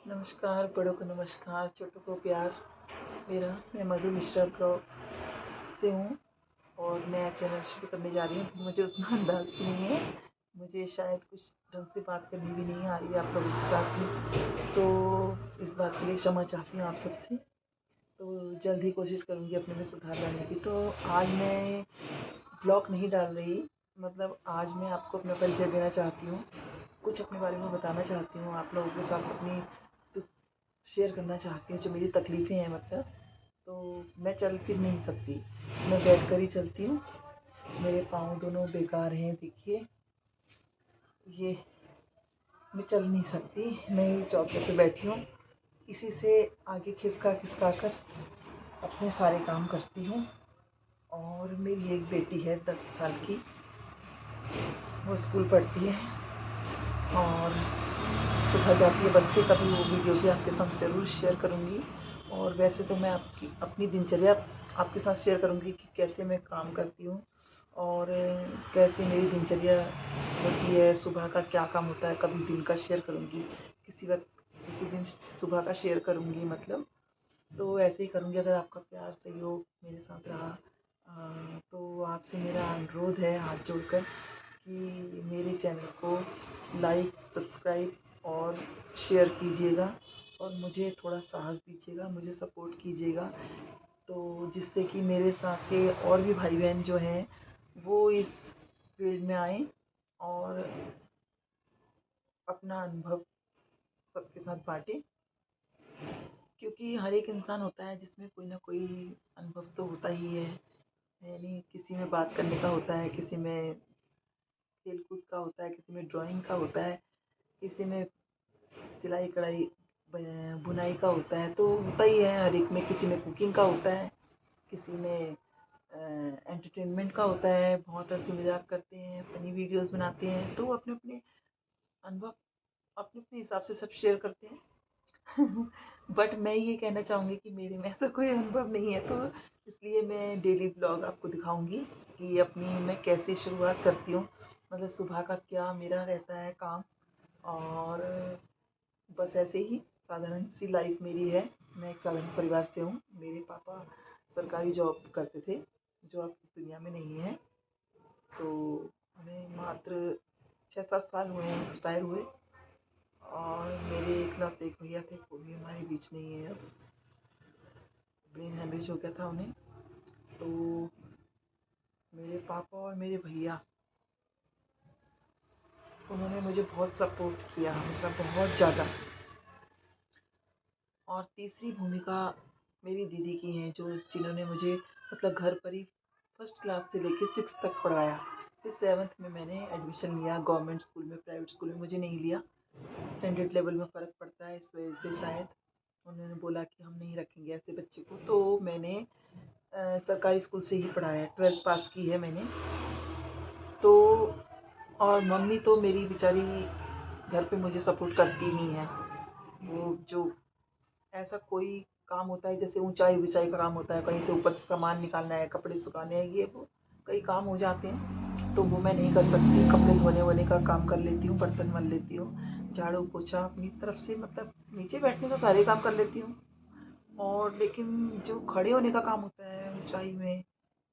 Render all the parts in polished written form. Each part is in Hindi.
नमस्कार, बड़ों को नमस्कार, छोटों को प्यार। मैं मधु मिश्रा ब्लॉग से हूँ और नया चैनल शुरू करने जा रही हूँ। मुझे उतना अंदाज़ भी नहीं है, मुझे शायद कुछ ढंग से बात करनी भी नहीं आ रही है आप लोगों के साथ में, तो इस बात के लिए क्षमा चाहती हूँ आप सबसे। तो जल्द ही कोशिश करूँगी अपने में सुधार लाने की। तो आज मैं ब्लॉग नहीं डाल रही, मतलब आज मैं आपको अपना परिचय देना चाहती हूँ, कुछ अपने बारे में बताना चाहती हूँ, आप लोगों के साथ अपनी शेयर करना चाहती हूँ जो मेरी तकलीफ़ें हैं। मतलब तो मैं चल फिर नहीं सकती, मैं बैठ कर ही चलती हूँ। मेरे पाँव दोनों बेकार हैं, देखिए ये, मैं चल नहीं सकती, मैं ये चौके पे बैठी हूँ, इसी से आगे खिसका खिसका कर अपने सारे काम करती हूँ। और मेरी एक बेटी है 10 साल की, वो स्कूल पढ़ती है और सुबह जाती है बस से। कभी वो वीडियो भी आपके साथ ज़रूर शेयर करूँगी। और वैसे तो मैं आपकी अपनी दिनचर्या आपके साथ शेयर करूँगी कि कैसे मैं काम करती हूँ और कैसे मेरी दिनचर्या होती है, सुबह का क्या काम होता है। कभी दिन का शेयर करूँगी, किसी वक्त किसी दिन सुबह का शेयर करूँगी, मतलब तो ऐसे ही करूँगी अगर आपका प्यार सहयोग मेरे साथ रहा। तो आपसे मेरा अनुरोध है हाथ जोड़कर कि मेरे चैनल को लाइक, सब्सक्राइब और शेयर कीजिएगा और मुझे थोड़ा साहस दीजिएगा, मुझे सपोर्ट कीजिएगा, तो जिससे कि मेरे साथ के और भी भाई बहन जो हैं वो इस फील्ड में आएँ और अपना अनुभव सबके साथ बाँटें। क्योंकि हर एक इंसान होता है जिसमें कोई ना कोई अनुभव तो होता ही है, यानी किसी में बात करने का होता है, किसी में खेल कूद का होता है, किसी में ड्राइंग का होता है, किसी में सिलाई कढ़ाई बुनाई का होता है, तो होता ही है हर एक में। किसी में कुकिंग का होता है, किसी में एंटरटेनमेंट का होता है, बहुत हंसी मजाक करते हैं, फनी वीडियोस बनाते हैं, तो अपने अपने अनुभव अपने अपने हिसाब से सब शेयर करते हैं। बट मैं ये कहना चाहूँगी कि मेरे में ऐसा कोई अनुभव नहीं है, तो इसलिए मैं डेली ब्लॉग आपको दिखाऊंगी कि अपनी मैं कैसे शुरुआत करती हूँ, मतलब सुबह का क्या मेरा रहता है काम। और बस ऐसे ही साधारण सी लाइफ मेरी है। मैं एक साधारण परिवार से हूँ, मेरे पापा सरकारी जॉब करते थे जो अब इस दुनिया में नहीं है। तो हमें मात्र 6-7 साल हुए हैं एक्सपायर हुए, और मेरे इकलौते एक भैया थे, वो भी हमारे बीच नहीं है अब, ब्रेन हेमरेज हो गया था उन्हें। तो मेरे पापा और मेरे भैया, उन्होंने मुझे बहुत सपोर्ट किया हमेशा, बहुत ज़्यादा। और तीसरी भूमिका मेरी दीदी की है, जो जिन्होंने मुझे मतलब घर पर ही फर्स्ट क्लास से लेके 6 तक पढ़ाया। फिर 7th में मैंने एडमिशन लिया गवर्नमेंट स्कूल में, प्राइवेट स्कूल में मुझे नहीं लिया। स्टैंडर्ड लेवल में फ़र्क पड़ता है, इस वजह से शायद उन्होंने बोला कि हम नहीं रखेंगे ऐसे बच्चे को। तो मैंने सरकारी स्कूल से ही पढ़ाया है, 12th पास की है मैंने। तो और मम्मी तो मेरी बेचारी घर पे मुझे सपोर्ट करती ही हैं। वो जो ऐसा कोई काम होता है, जैसे ऊंचाई ऊंचाई का काम होता है, कहीं से ऊपर से सामान निकालना है, कपड़े सुखाने हैं, ये वो कई काम हो जाते हैं, तो वो मैं नहीं कर सकती। कपड़े धोने वोने का काम कर लेती हूँ, बर्तन मल लेती हूँ, झाड़ू पोछा अपनी तरफ से, मतलब नीचे बैठने का सारे काम कर लेती हूँ। और लेकिन जो खड़े होने का काम होता है ऊंचाई में,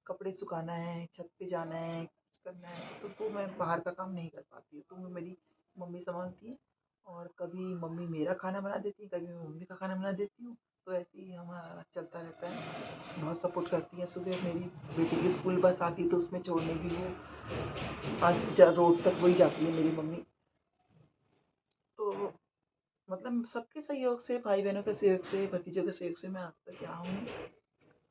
कपड़े सुखाना है, छत पे जाना है, कुछ करना है, तो वो मैं बाहर का काम नहीं कर पाती हूँ, तो वो मेरी मम्मी संभालती है। और कभी मम्मी मेरा खाना बना देती है, कभी मैं मम्मी का खाना बना देती हूँ, तो ऐसे ही हमारा चलता रहता है। बहुत सपोर्ट करती है। सुबह मेरी बेटी की स्कूल बस आती है तो उसमें छोड़ने भी वो रोड तक वही जाती है मेरी मम्मी। तो मतलब सबके सहयोग से, भाई बहनों के सहयोग से, भतीजों के सहयोग से मैं आज तक यहाँ हूँ।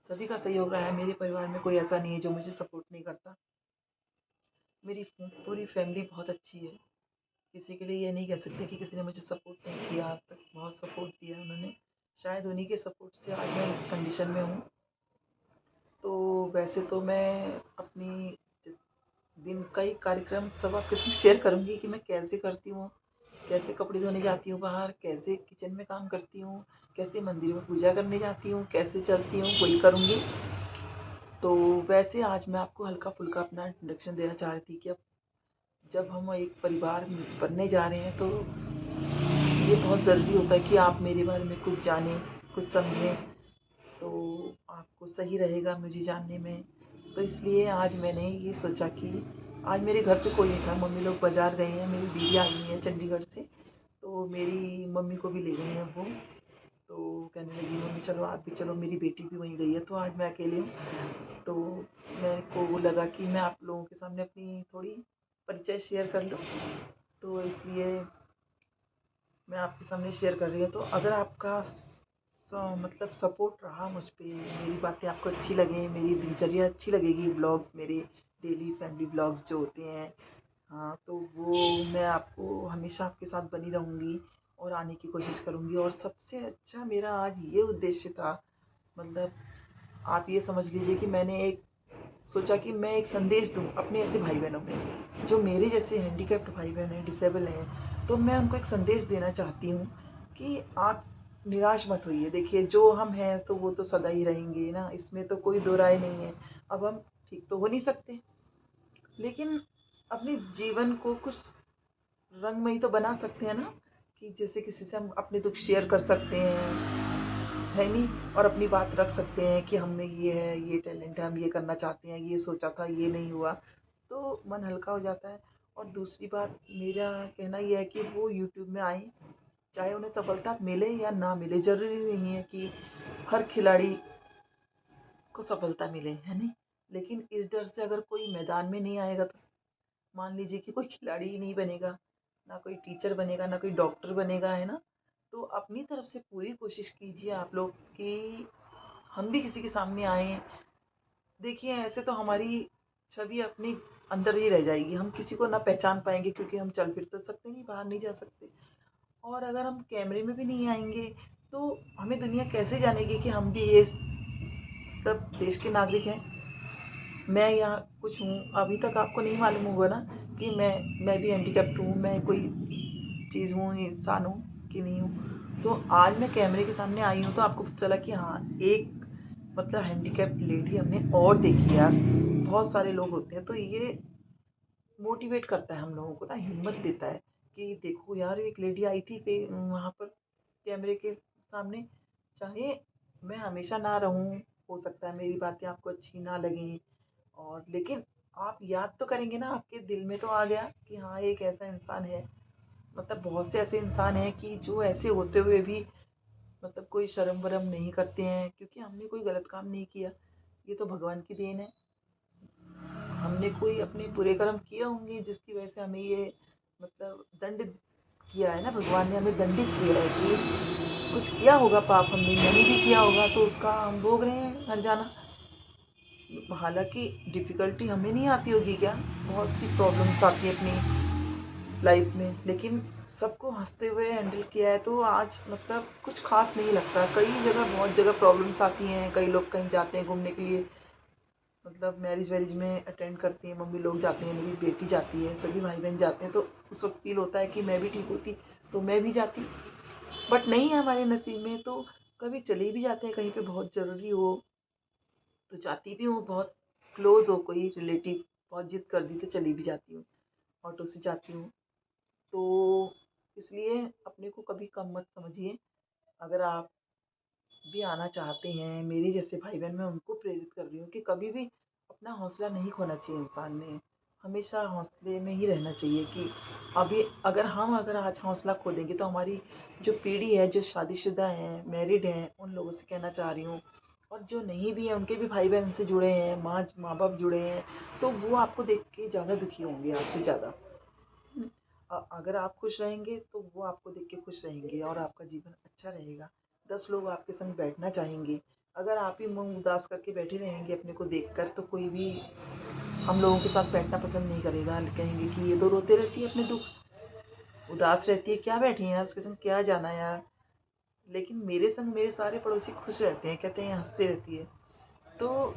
सभी का सहयोग रहा है, मेरे परिवार में कोई ऐसा नहीं है जो मुझे सपोर्ट नहीं करता। मेरी पूरी फैमिली बहुत अच्छी है, किसी के लिए ये नहीं कह सकते कि किसी ने मुझे सपोर्ट नहीं किया। आज तक बहुत सपोर्ट दिया उन्होंने, शायद उन्हीं के सपोर्ट से आज मैं इस कंडीशन में हूँ। तो वैसे तो मैं अपनी दिन कई कार्यक्रम सब आपके साथ शेयर करूँगी कि मैं कैसे करती हूँ, कैसे कपड़े धोने जाती हूँ बाहर, कैसे किचन में काम करती हूँ, कैसे मंदिर में पूजा करने जाती हूँ, कैसे चलती हूँ, वही करूँगी। तो वैसे आज मैं आपको हल्का फुल्का अपना इंट्रोडक्शन देना चाह रही थी कि अब जब हम एक परिवार बनने जा रहे हैं तो ये बहुत ज़रूरी होता है कि आप मेरे बारे में कुछ जानें, कुछ समझें, तो आपको सही रहेगा मुझे जानने में। तो इसलिए आज मैंने ये सोचा कि आज मेरे घर पे कोई नहीं था, मम्मी लोग बाज़ार गए हैं, मेरी दीदी आई हुई है चंडीगढ़ से, तो मेरी मम्मी को भी ले गई हैं वो। तो कहने लगी मम्मी चलो आप भी चलो, मेरी बेटी भी वहीं गई है, तो आज मैं अकेली हूँ। तो मेरे को वो लगा कि मैं आप लोगों के सामने अपनी थोड़ी परिचय शेयर कर लूँ, तो इसलिए मैं आपके सामने शेयर कर रही हूँ। तो अगर आपका मतलब सपोर्ट रहा मुझ पे, मेरी बातें आपको अच्छी लगें, मेरी दिनचर्या अच्छी लगेगी, ब्लॉग्स मेरे डेली फैमिली ब्लॉग्स जो होते हैं, हाँ, तो वो मैं आपको हमेशा आपके साथ बनी रहूँगी और आने की कोशिश करूँगी। और सबसे अच्छा मेरा आज ये उद्देश्य था, मतलब आप ये समझ लीजिए कि मैंने एक सोचा कि मैं एक संदेश दूँ अपने ऐसे भाई बहनों में जो मेरे जैसे हैंडीकैप्ड भाई बहन हैं, डिसेबल हैं। तो मैं उनको एक संदेश देना चाहती हूँ कि आप निराश मत होइए। देखिए जो हम हैं तो वो तो सदा ही रहेंगे ना, इसमें तो कोई दो राय नहीं है। अब हम ठीक तो हो नहीं सकते, लेकिन अपने जीवन को कुछ रंगमयी तो बना सकते हैं ना, कि जैसे किसी से हम अपने दुख शेयर कर सकते हैं, है नहीं? और अपनी बात रख सकते हैं कि हम में ये है, ये टैलेंट है, हम ये करना चाहते हैं, ये सोचा था, ये नहीं हुआ, तो मन हल्का हो जाता है। और दूसरी बात मेरा कहना ये है कि वो यूट्यूब में आएँ, चाहे उन्हें सफलता मिले या ना मिले, ज़रूरी नहीं है कि हर खिलाड़ी को सफलता मिले, है नहीं? लेकिन इस डर से अगर कोई मैदान में नहीं आएगा तो मान लीजिए कि कोई खिलाड़ी ही नहीं बनेगा, ना कोई टीचर बनेगा, ना कोई डॉक्टर बनेगा, है ना? तो अपनी तरफ से पूरी कोशिश कीजिए आप लोग कि हम भी किसी के सामने आएँ। देखिए ऐसे तो हमारी छवि अपनी अंदर ही रह जाएगी, हम किसी को ना पहचान पाएँगे क्योंकि हम चल फिर तो सकते नहीं, बाहर नहीं जा सकते। और अगर हम कैमरे में भी नहीं आएँगे, तो हमें दुनिया कैसे जानेगी कि हम भी ये सब देश के नागरिक हैं। मैं यहाँ कुछ हूँ, अभी तक आपको नहीं मालूम होगा ना कि मैं भी हैंडीकैप्ड हूँ, मैं कोई चीज़ हूँ, इंसान हूँ कि नहीं हूँ। तो आज मैं कैमरे के सामने आई हूँ तो आपको पता चला कि हाँ, एक मतलब हैंडीकैप्ड लेडी हमने और देखी यार। बहुत सारे लोग होते हैं, तो ये मोटिवेट करता है हम लोगों को ना, हिम्मत देता है कि देखो यार एक लेडी आई थी वहाँ पर कैमरे के सामने। चाहे मैं हमेशा ना रहूँ, हो सकता है मेरी बातें आपको अच्छी ना लगें, और लेकिन आप याद तो करेंगे ना, आपके दिल में तो आ गया कि हाँ एक ऐसा इंसान है। मतलब बहुत से ऐसे इंसान हैं कि जो ऐसे होते हुए भी मतलब कोई शर्म वरम नहीं करते हैं, क्योंकि हमने कोई गलत काम नहीं किया, ये तो भगवान की देन है। हमने कोई अपने बुरे कर्म किए होंगे जिसकी वजह से हमें ये मतलब दंड किया है ना, भगवान ने हमें दंडित किया है कि कुछ किया होगा पाप हमने, मैंने भी किया होगा, तो उसका हम भोग रहे हैं हर जाना। हालांकि डिफ़िकल्टी हमें नहीं आती होगी क्या, बहुत सी प्रॉब्लम्स आती हैं अपनी लाइफ में, लेकिन सबको हंसते हुए हैंडल किया है तो आज मतलब कुछ खास नहीं लगता। कई जगह बहुत जगह प्रॉब्लम्स आती हैं, कई लोग कहीं जाते हैं घूमने के लिए, मतलब मैरिज वैरिज में अटेंड करती हैं, मम्मी लोग जाती हैं, मेरी बेटी जाती है, सभी भाई बहन जाते हैं, तो उस वक्त फील होता है कि मैं भी ठीक होती तो मैं भी जाती, बट नहीं है हमारे नसीब में। तो कभी चले भी जाते हैं कहीं पे बहुत ज़रूरी हो, तो जाती भी हूँ, बहुत क्लोज़ हो कोई रिलेटिव, बहुत ज़िद कर दी तो चली भी जाती हूँ, ऑटो से जाती हूँ। तो इसलिए अपने को कभी कम मत समझिए। अगर आप भी आना चाहते हैं, मेरे जैसे भाई बहन, मैं उनको प्रेरित कर रही हूँ कि कभी भी अपना हौसला नहीं खोना चाहिए इंसान ने, हमेशा हौसले में ही रहना चाहिए। कि अभी अगर आज हौसला खो देंगे तो हमारी जो पीढ़ी है, जो शादीशुदा हैं, मैरिड हैं, उन लोगों से कहना चाह रही हूँ, और जो नहीं भी हैं उनके भी भाई बहन से जुड़े हैं, माँ बाप जुड़े हैं, तो वो आपको देख के ज़्यादा दुखी होंगे आपसे ज़्यादा। अगर आप खुश रहेंगे तो वो आपको देख के खुश रहेंगे और आपका जीवन अच्छा रहेगा। 10 लोग आपके संग बैठना चाहेंगे। अगर आप ही मुँह उदास करके बैठे रहेंगे अपने को देखकर, तो कोई भी हम लोगों के साथ बैठना पसंद नहीं करेगा। कहेंगे कि ये तो रोते रहती है अपने दुःख, उदास रहती है, क्या बैठी है यार उसके संग, क्या जाना यार। लेकिन मेरे संग मेरे सारे पड़ोसी खुश रहते हैं, कहते हैं हँसते रहती है। तो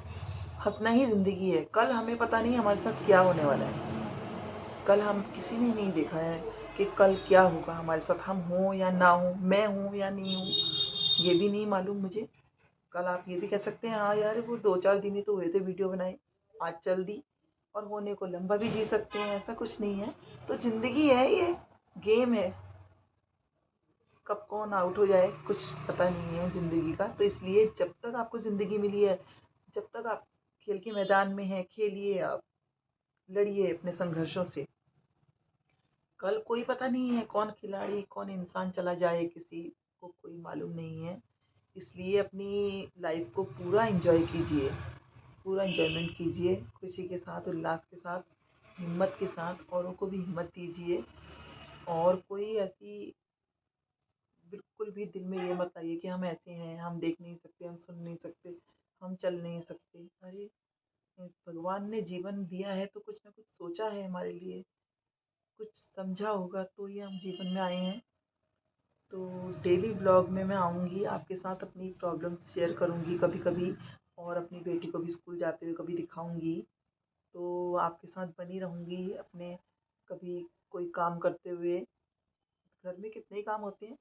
हँसना ही ज़िंदगी है। कल हमें पता नहीं हमारे साथ क्या होने वाला है। कल हम किसी ने नहीं देखा है कि कल क्या होगा हमारे साथ, हम हों या ना हों, मैं हूँ या नहीं हूँ, ये भी नहीं मालूम मुझे। कल आप ये भी कह सकते हैं हाँ यार वो 2-4 दिन ही तो हुए थे वीडियो बनाए, आज चल दी, और होने को लंबा भी जी सकते हैं, ऐसा कुछ नहीं है। तो ज़िंदगी है, ये गेम है। कब कौन आउट हो जाए कुछ पता नहीं है ज़िंदगी का। तो इसलिए जब तक आपको ज़िंदगी मिली है, जब तक आप खेल के मैदान में हैं, खेलिए आप, लड़िए अपने संघर्षों से। कल कोई पता नहीं है कौन खिलाड़ी, कौन इंसान चला जाए, किसी को कोई मालूम नहीं है। इसलिए अपनी लाइफ़ को पूरा एन्जॉय कीजिए, पूरा एन्जॉयमेंट कीजिए, खुशी के साथ, उल्लास के साथ, हिम्मत के साथ, औरों को भी हिम्मत दीजिए। और कोई ऐसी बिल्कुल भी दिल में ये मत लाइए कि हम ऐसे हैं, हम देख नहीं सकते, हम सुन नहीं सकते, हम चल नहीं सकते। अरे! भगवान ने जीवन दिया है तो कुछ न कुछ सोचा है हमारे लिए, कुछ समझा होगा तो ही हम जीवन में आए हैं। तो डेली ब्लॉग में मैं आऊँगी, आपके साथ अपनी प्रॉब्लम्स शेयर करूँगी कभी-कभी, और अपनी बेटी को भी स्कूल जाते हुए कभी दिखाऊँगी। तो आपके साथ बनी रहूँगी अपने, कभी कोई काम करते हुए। घर में कितने ही काम होते हैं,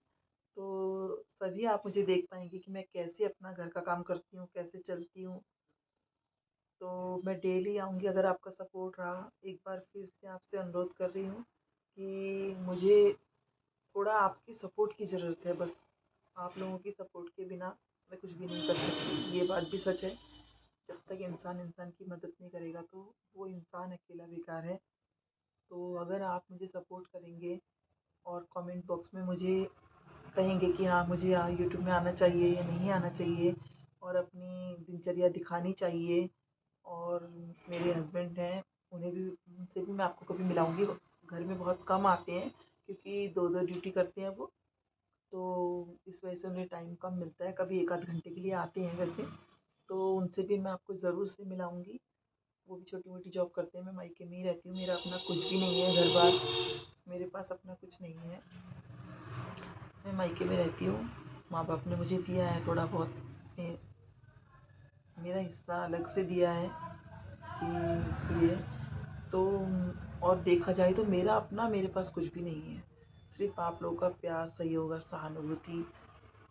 तो सभी आप मुझे देख पाएँगे कि मैं कैसे अपना घर का काम करती हूँ, कैसे चलती हूँ। तो मैं डेली आऊँगी अगर आपका सपोर्ट रहा। एक बार फिर से आपसे अनुरोध कर रही हूँ कि मुझे थोड़ा आपकी सपोर्ट की ज़रूरत है बस। आप लोगों की सपोर्ट के बिना मैं कुछ भी नहीं कर सकती, ये बात भी सच है। जब तक इंसान इंसान की मदद नहीं करेगा तो वो इंसान अकेला बेकार है। तो अगर आप मुझे सपोर्ट करेंगे और कमेंट बॉक्स में मुझे कहेंगे कि हाँ, मुझे यहाँ यूट्यूब में आना चाहिए या नहीं आना चाहिए, और अपनी दिनचर्या दिखानी चाहिए, और मेरे हस्बैंड हैं, उन्हें भी, उनसे भी मैं आपको कभी मिलाऊँगी। वो घर में बहुत कम आते हैं क्योंकि 2-2 ड्यूटी करते हैं वो, तो इस वजह से उन्हें टाइम कम मिलता है। कभी 1 आध घंटे के लिए आते हैं वैसे, तो उनसे भी मैं आपको ज़रूर से मिलाऊँगी। वो भी छोटी-मोटी जॉब करते हैं, मैं मायके में ही रहती हूँ, मेरा अपना कुछ भी नहीं है घर-बार, मेरे पास अपना कुछ नहीं है। मैं मायके में रहती हूँ, माँ-बाप ने मुझे दिया है थोड़ा बहुत, मे मेरा हिस्सा अलग से दिया है कि इसलिए। तो और देखा जाए तो मेरा अपना, मेरे पास कुछ भी नहीं है। सिर्फ़ आप लोगों का प्यार, सहयोग और सहानुभूति,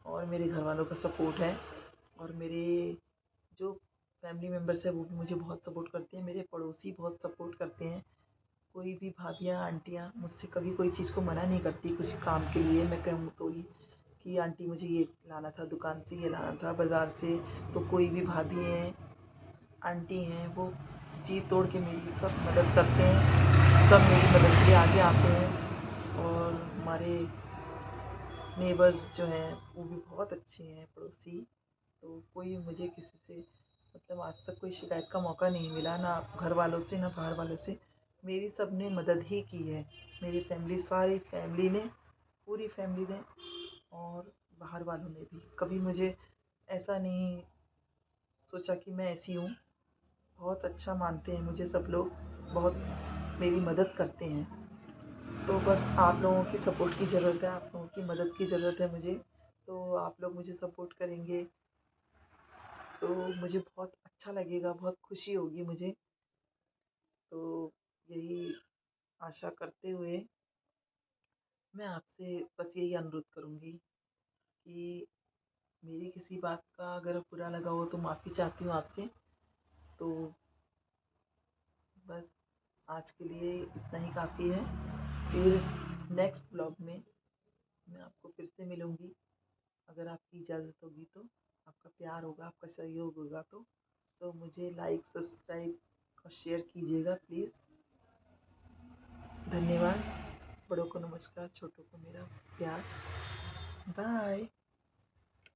और मेरे घरवालों का सपोर्ट है। और मेरे जो फैमिली मेंबर्स हैं वो भी मुझे बहुत सपोर्ट करते हैं, मेरे पड़ोसी बहुत सपोर्ट करते हैं। कोई भी भाभियाँ, आंटियाँ मुझसे कभी कोई चीज़ को मना नहीं करती कुछ काम के लिए। मैं कहूँ तो ही कि आंटी मुझे ये लाना था दुकान से, ये लाना था बाज़ार से, तो कोई भी भाभी हैं, आंटी हैं, वो जी तोड़ के मेरी सब मदद करते हैं, सब मेरी मदद के लिए आगे आते हैं। और हमारे नेबर्स जो हैं वो भी बहुत अच्छे हैं, पड़ोसी। तो कोई मुझे किसी से, मतलब आज तक कोई शिकायत का मौका नहीं मिला, ना घर वालों से ना बाहर वालों से। मेरी सबने मदद ही की है, मेरी फैमिली, सारी फैमिली ने, पूरी फैमिली ने, और बाहर वालों ने भी कभी मुझे ऐसा नहीं सोचा कि मैं ऐसी हूँ। बहुत अच्छा मानते हैं मुझे सब लोग, बहुत मेरी मदद करते हैं। तो बस आप लोगों की सपोर्ट की ज़रूरत है, आप लोगों की मदद की ज़रूरत है मुझे। तो आप लोग मुझे सपोर्ट करेंगे तो मुझे बहुत अच्छा लगेगा, बहुत खुशी होगी मुझे। तो यही आशा करते हुए मैं आपसे बस यही अनुरोध करूँगी कि मेरी किसी बात का अगर बुरा लगा हो तो माफ़ी चाहती हूँ आपसे। तो बस आज के लिए इतना ही काफ़ी है। फिर नेक्स्ट ब्लॉग में मैं आपको फिर से मिलूँगी, अगर आपकी इजाज़त होगी तो, आपका प्यार होगा, आपका सहयोग होगा तो मुझे लाइक, सब्सक्राइब और शेयर कीजिएगा प्लीज़। धन्यवाद। बड़ों को नमस्कार, छोटों को मेरा प्यार। बाय।